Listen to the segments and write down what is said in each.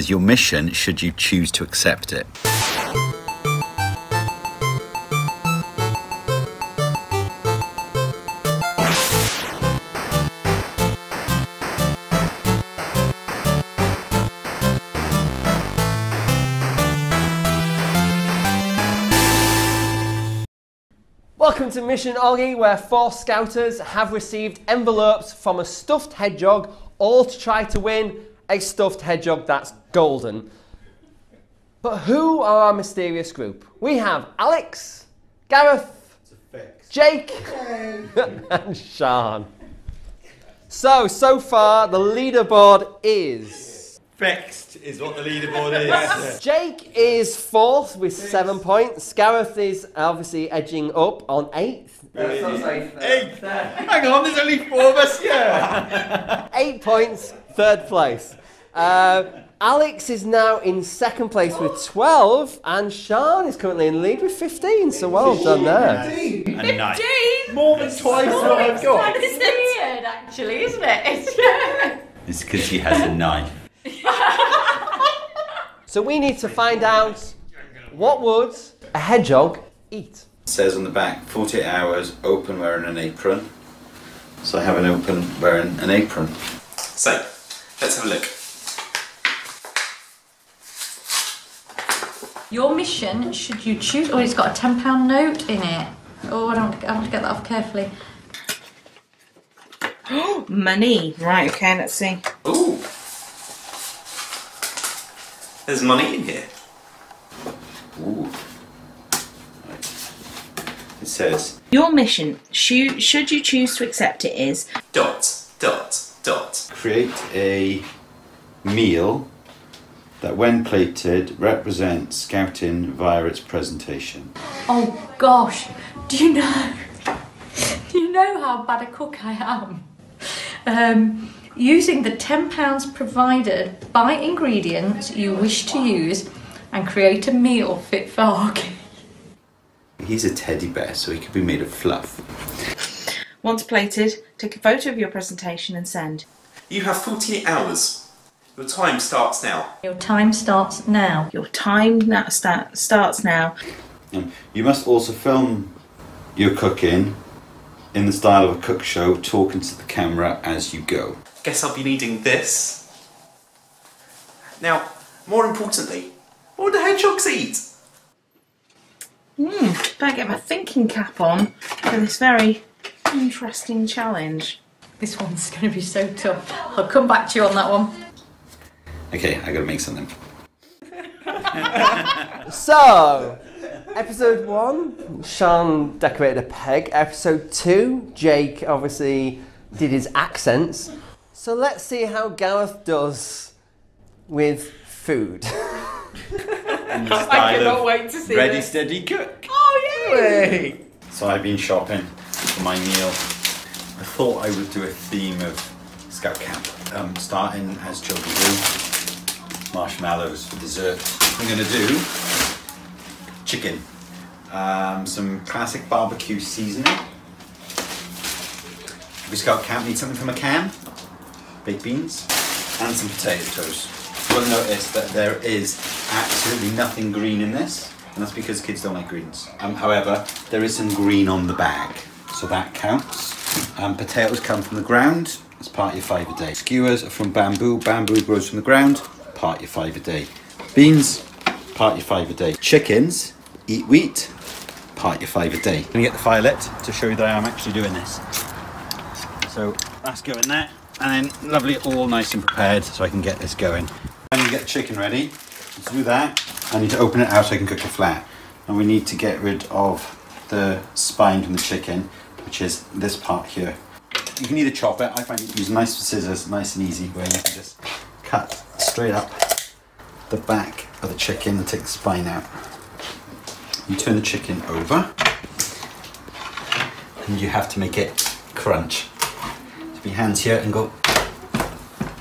is your mission should you choose to accept it. Welcome to Mission Oggy, where 4 Scouters have received envelopes from a stuffed hedgehog, all to try to win a stuffed hedgehog that's golden. But who are our mysterious group? We have Alex, Gareth, Jake, and Siân. So far the leaderboard is... Fixed is what the leaderboard is. Jake is 4th with 7 points. Gareth is obviously edging up on 8th. Eighth. Hang on, there's only 4 of us here. 8 points, 3rd place. Alex is now in 2nd place with 12, and Siân is currently in the lead with 15, so well done there. 15? More than twice what I've got. It's weird, actually, isn't it? It's because she has a knife. So we need to find out, what would a hedgehog eat? It says on the back, 48 hours, open wearing an apron. So I have an open wearing an apron. So, let's have a look. Your mission, should you choose... Oh, it's got a £10 note in it. Oh, I want to get that off carefully. Money. Right, okay, let's see. Ooh. There's money in here. Ooh. It says, Your mission, should you choose to accept it, is... ... create a meal that when plated represents Scouting via its presentation. Oh, gosh. Do you know how bad a cook I am? Using the £10 provided by ingredients you wish to use and create a meal fit for Oggy. He's a teddy bear, so he could be made of fluff. Once plated, take a photo of your presentation and send. You have 48 hours. Your time starts now. Your time starts now. Your time starts now. You must also film your cooking in the style of a cook show, talking to the camera as you go. Guess I'll be needing this. Now, more importantly, what would the hedgehogs eat? Better get my thinking cap on for this very interesting challenge. This one's going to be so tough. I'll come back to you on that one. Okay, I gotta make something. So, episode 1, Siân decorated a peg. Episode 2, Jake obviously did his accents. So let's see how Gareth does with food. In the I style cannot of wait to see ready, this. steady, cook. Oh, yay! So I've been shopping for my meal. I thought I would do a theme of Scout Camp, starting as children do, marshmallows for dessert. I'm going to do chicken, some classic barbecue seasoning. If we Scout Camp, need something from a can, baked beans, and some potato toast. You will notice that there is absolutely nothing green in this, and that's because kids don't like greens. However, there is some green on the bag, so that counts. Potatoes come from the ground, that's part of your 5 a day. Skewers are from bamboo, bamboo grows from the ground, part of your 5 a day. Beans, part of your 5 a day. Chickens eat wheat, part of your 5 a day. I'm gonna get the fire lit to show you that I am actually doing this. So that's going there, and then lovely, all nice and prepared, so I can get this going. I'm gonna get the chicken ready. To do that, I need to open it out so I can cook it flat. And we need to get rid of the spine from the chicken, which is this part here. You can either chop it, I find it use nice scissors, nice and easy, where you can just cut straight up the back of the chicken and take the spine out. You turn the chicken over, and you have to make it crunch. So put your hands here and go,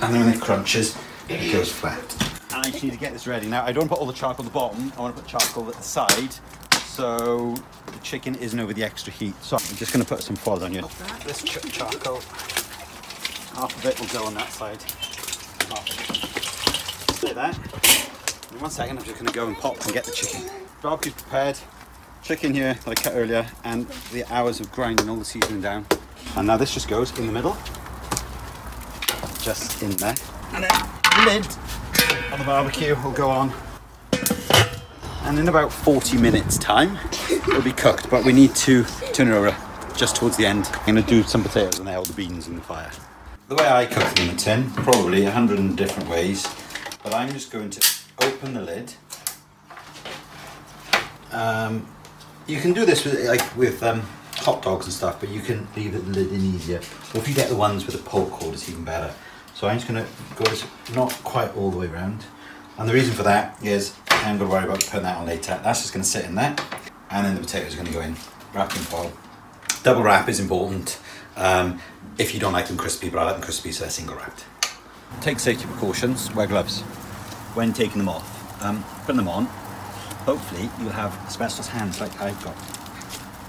and then when it crunches, it goes flat. And I just need to get this ready. Now, I don't put all the charcoal at the bottom, I want to put charcoal at the side, so the chicken isn't over the extra heat. So I'm just going to put some foil on here. This charcoal, half of it will go on that side. Half of it. Like that. In 1 second, I'm just going to go and pop and get the chicken. Barbecue's prepared. Chicken here that I cut earlier, and the hours of grinding all the seasoning down. And now this just goes in the middle. Just in there. And then the lid on the barbecue will go on. And in about 40 minutes time, it'll be cooked, but we need to turn it over just towards the end. I'm going to do some potatoes and then all the beans in the fire. The way I cook them in a tin, probably 100 different ways, but I'm just going to open the lid. You can do this with hot dogs and stuff, but you can leave the lid in easier. Or if you get the ones with a pull cord, it's even better. So I'm just going to go this not quite all the way around. And the reason for that is I am going to worry about putting that on later. That's just going to sit in there, and then the potatoes are going to go in, wrapped in foil. Double wrap is important if you don't like them crispy, but I like them crispy, so they're single wrapped. Take safety precautions, wear gloves when taking them off. Putting them on, hopefully you'll have asbestos hands like I've got.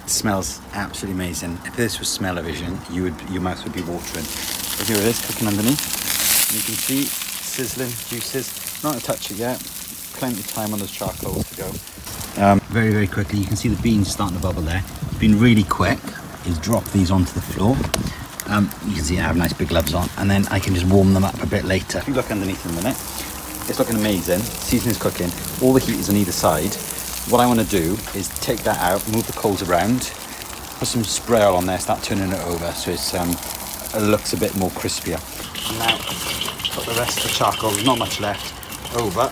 It smells absolutely amazing. If this was smell-o-vision, your mouth would be watering. But here it is, cooking underneath. And you can see sizzling, juices. Not to touch it yet. Plenty of time on those charcoals to go. Very, very quickly, you can see the beans starting to bubble there. It's been really quick. Is drop these onto the floor. You can see I have nice big gloves on, and then I can just warm them up a bit later. If you look underneath in a minute, it's looking amazing. Seasoning's cooking. All the heat is on either side. What I want to do is take that out, move the coals around, put some spray oil on there, start turning it over so it looks a bit more crispier. And now put the rest of the charcoal, there's not much left, over.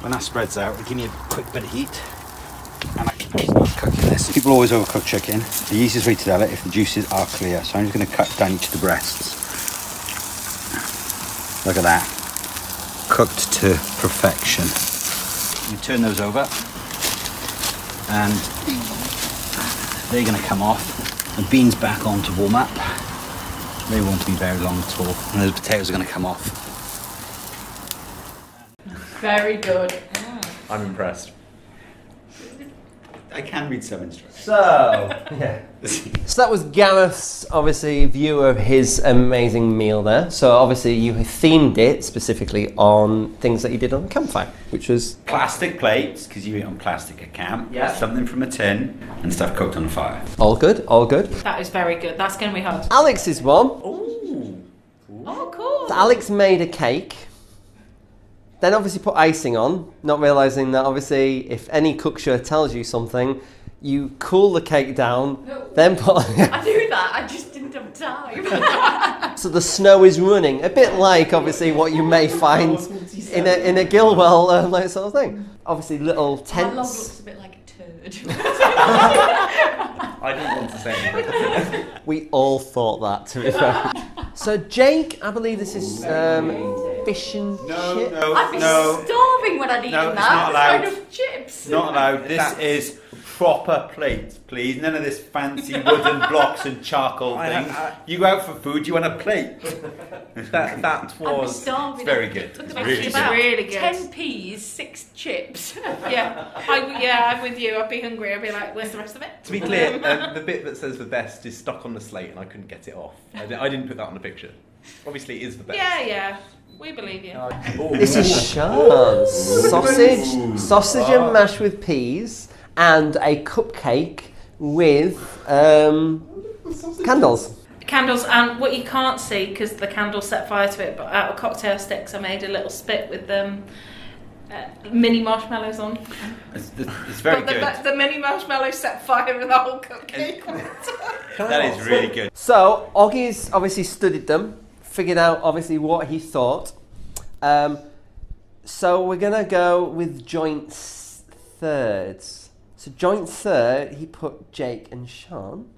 When that spreads out, it'll give me a quick bit of heat, and I can start cooking this. People always overcook chicken. The easiest way to tell it if the juices are clear. So I'm just going to cut down each of the breasts. Look at that, cooked to perfection. You turn those over, and they're going to come off. The beans back on to warm up. They won't be very long at all, and those potatoes are going to come off. Very good. I'm impressed. I can read some instructions. So, yeah. So that was Gareth's, obviously, view of his amazing meal there. So obviously you themed it specifically on things that you did on the campfire, which was... Plastic plates, because you eat on plastic at camp. Yeah. Something from a tin, and stuff cooked on the fire. All good, all good. That is very good. That's going to be hard. Alex's one. Ooh. Oh, cool. So Alex made a cake. Then obviously put icing on, not realising that obviously if any cook show tells you something, you cool the cake down, then put... I knew that, I just didn't have time. So the snow is running, a bit like obviously what you may find in a Gilwell like sort of thing. Obviously little My log tents. looks a bit like a turd. I didn't want to say anything. We all thought that, to be fair. So Jake, I believe this is fish and chips. I'd be starving when I'd eaten No, it's that. not allowed. Kind of chips. Not allowed. This is proper plates, please. None of this fancy wooden blocks and charcoal things. You go out for food, you want a plate. That I'd be was starving. very good. Look It's at that. really It's good. about Really good. 10 peas, 6 chips. I'm with you. I'd be hungry. I'd be like, where's the rest of it? To be clear, the bit that says the best is stuck on the slate and I couldn't get it off. I didn't put that on the picture. Obviously it is the best. Yeah. We believe you. This is Sean's sausage and mash with peas, and a cupcake with candles. Candles, and what you can't see because the candles set fire to it, but out of cocktail sticks I made a little spit with mini marshmallows on. It's very But good. the mini marshmallows set fire to the whole cupcake. That is really good. So Oggy's obviously studied them, figured out obviously what he thought. So we're gonna go with joint thirds. So joint third, he put Jake and Sean.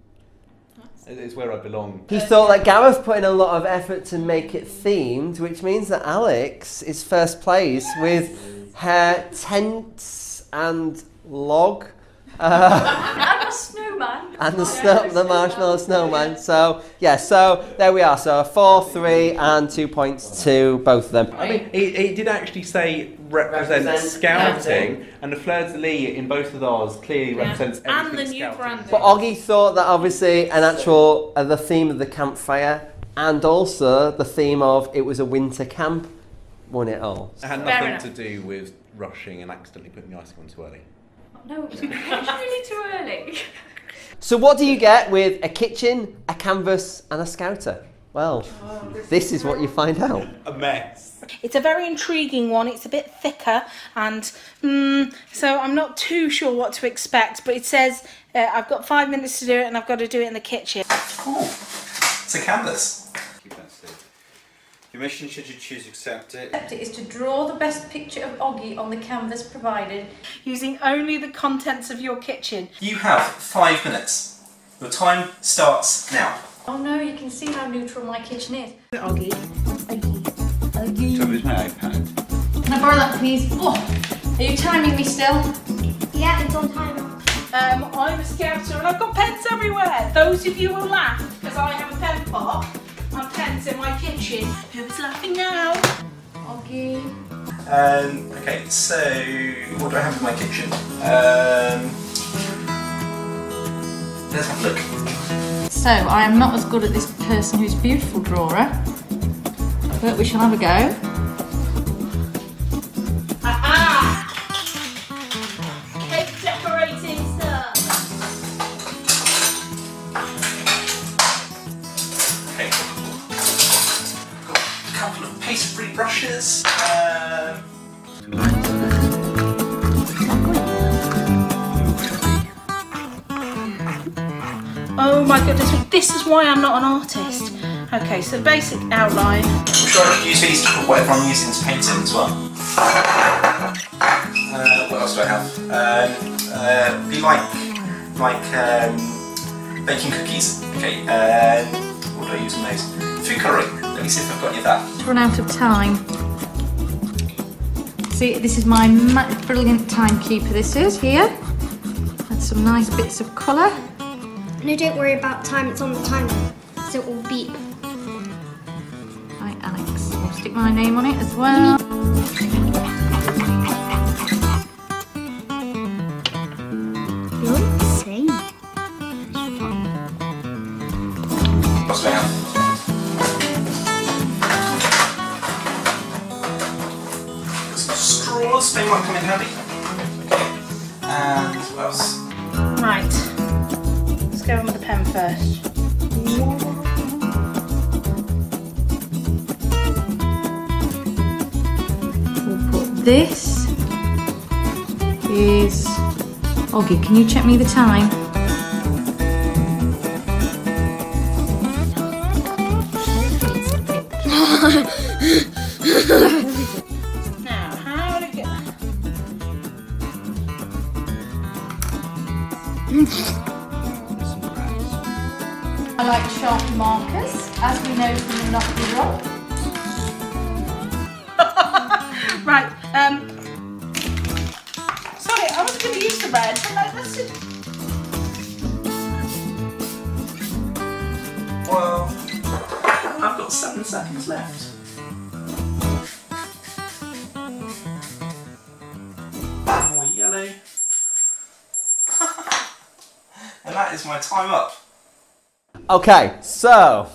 It's where I belong. He thought that Gareth put in a lot of effort to make it themed, which means that Alex is first place with her tents and log. And a snowman. And the marshmallow snowman. So, yeah, so there we are. So 4, 3 and 2 points to both of them. I mean, it did actually say represent scouting, and the fleur-de-lis in both of those clearly represents everything And the new scouting. branding. But Oggy thought that obviously an actual, the theme of the campfire and also the theme of it was a winter camp won it all. It had Fair nothing enough. to do with rushing and accidentally putting the icing on too early. No, it was really too early. So what do you get with a kitchen, a canvas and a Scouter? Well, this is what you find out. A mess. It's a very intriguing one. It's a bit thicker, and so I'm not too sure what to expect. But it says I've got 5 minutes to do it, and I've got to do it in the kitchen. Oh, it's a canvas. Keep that still. Your mission, should you choose to accept it. Accept it is to draw the best picture of Oggy on the canvas provided. Using only the contents of your kitchen. You have 5 minutes. Your time starts now. Oh no, you can see how neutral my kitchen is. Oggy. So where's my iPad? Can I borrow that, please? Oh, are you timing me still? Yeah, it's on timer. I'm a Scouter and I've got pens everywhere. Those of you who laugh because I have a pen pot and pens in my kitchen, who is laughing now? Oggy. Okay, so what do I have in my kitchen? Let's have a look. So, I am not as good at this person who's a beautiful drawer, but we shall have a go. Cake decorating stuff. Okay. Got a couple of pastry brushes. Oh my goodness, this is why I'm not an artist. Okay, so basic outline. I'm sure I can use these to put whatever I'm using to paint in as well. What else do I have? Be like baking cookies. Okay, what do I use on those? Food colouring. Let me see if I've got any of that. Run out of time. See, this is my brilliant timekeeper. This is here. Add some nice bits of colour. No, don't worry about time, it's on the timer, so it will beep. Right, Alex. I'll stick my name on it as well. You're insane. What's going on? Got some straws, they might come in handy. Okay. And what else? Right. Let's go in with the pen first. We'll put this is Oggy. Can you check me the time? Now, how to get I like sharp markers, as we know from the Monopoly roll. Right, sorry, I was going to use the red, but let's just... Well, I've got 7 seconds left. More yellow. And that is my time up. Okay, so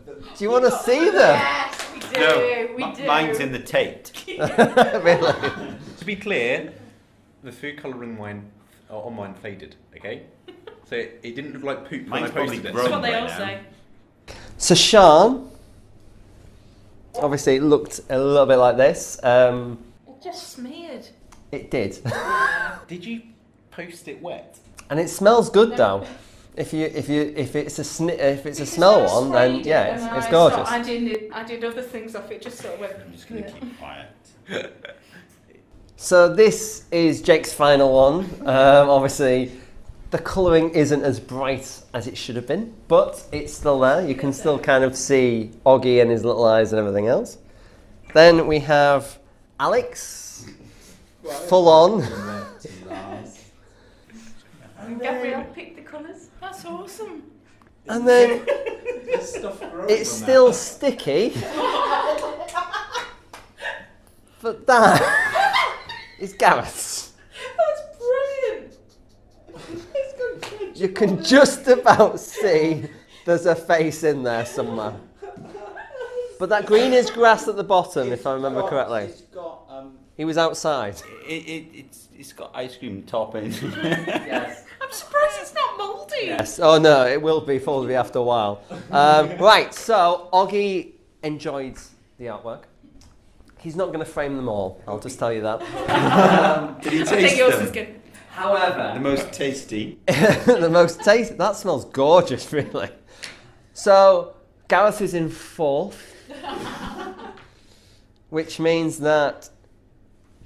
do you want to see them? Yes, we do. No, we do. mine's in the Tate. Really? To be clear, the food colouring on mine faded, okay? So it didn't look like poop when I Mine's probably posted it. grown. That's what they right all now. say. So Siân, obviously it looked a little bit like this. It just smeared. It did. Did you post it wet? And it smells good though. If it's a smell one, then yeah, it's gorgeous. I did other things off it, just sort of went. I'm just going to keep quiet. So this is Jake's final one. Obviously, the colouring isn't as bright as it should have been, but it's still there. You can still kind of see Oggy and his little eyes and everything else. Then we have Alex, full on. Gabrielle picked the colours. That's awesome. And then it's still sticky. But that is Gareth's. That's brilliant. You can just about see there's a face in there somewhere. But that green is grass at the bottom, if I remember correctly. It's got He was outside. it's got ice cream topping. Yes. I'm surprised it's not mouldy. Yes. Oh no, it will be probably after a while. Right, so Oggy enjoyed the artwork. He's not going to frame them all, I'll just tell you that. Did he I think taste yours them? is good. However, The most tasty. the most tasty, that smells gorgeous, really. So, Gareth is in 4th, which means that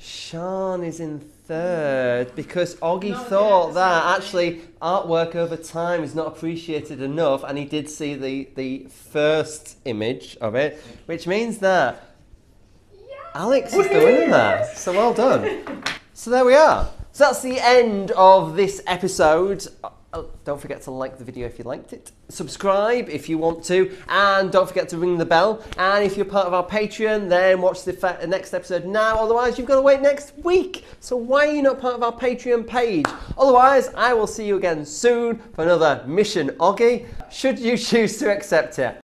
Siân is in 3rd, because Oggy thought that actually artwork over time is not appreciated enough, and he did see the first image of it, which means that Alex is the winner there. So well done. So there we are. So that's the end of this episode. Oh, don't forget to like the video if you liked it. Subscribe if you want to. And don't forget to ring the bell. And if you're part of our Patreon, then watch the next episode now. Otherwise, you've got to wait next week. So why are you not part of our Patreon page? Otherwise, I will see you again soon for another Mission Oggy, should you choose to accept it.